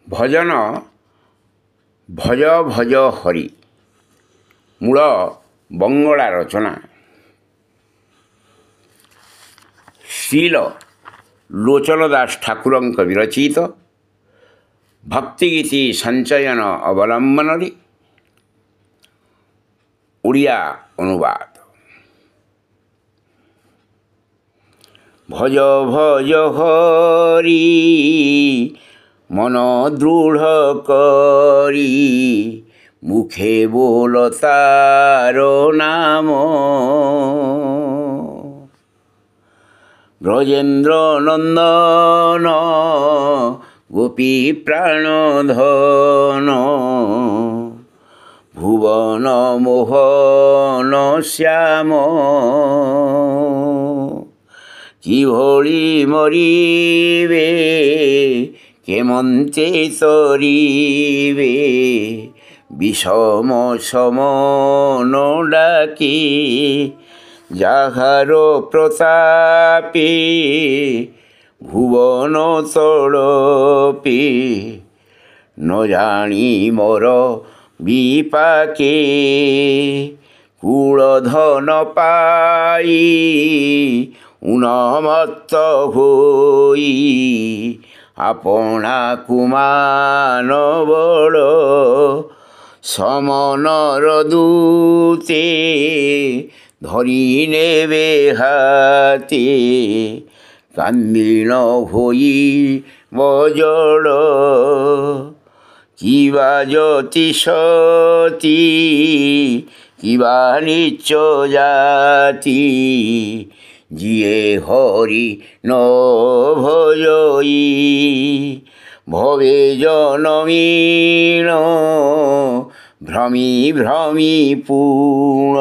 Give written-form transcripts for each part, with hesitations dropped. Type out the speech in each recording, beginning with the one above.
ଭଜନ ଭଜ ଭଜ ହରି ମୂଳ ବଙ୍ଗଳା ରଚନା। ଶ୍ରୀଲ ଲୋଚନ ଦାସ ଠାକୁରଙ୍କ ବିରଚିତ ଭକ୍ତିଗୀତି ସଞ୍ଚୟନ ଅବଲମ୍ବନରେ ଓଡ଼ିଆ ଅନୁବାଦ। ଭଜ ଭଜ ହରି ମନ ଦୃଢ଼ କରି মুখে বল তার নাম। ব্রজেন্দ্র নন্দন গোপী প্রাণধন ভুবন মোহন শ্যাম। কিভଳି মরিবে কেমন্তে তরিবে বিষম সমন ডাকি যাহার প্রতাপে ভুবন তড়পে ন জানি মোর বিপাকে। কুলধন পাই উন্মত্ত হই আপনা কুমান বড় সমনর দূতে ধরি নেবে হাতে কান্দিল হই বজড়। কিবা জ্যোতি সতী কিবা নিচ্চ জাতি যিয়ে হরি ন ভজই ভবে জনমীন ভ্রমি ভ্রমি পূর্ণ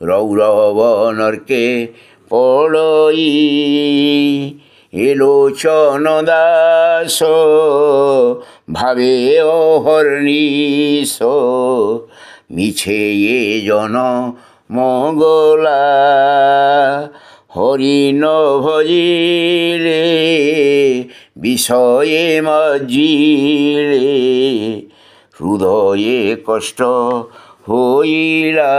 রৌরব নরকে পড়ই। এলোচন দাস ভাবে অহর্নিশ মিছে এ জন মঙ্গলা। হরি ন ভজিলে বিষয়ে মজিলে হৃদয়ে কষ্ট হইলা।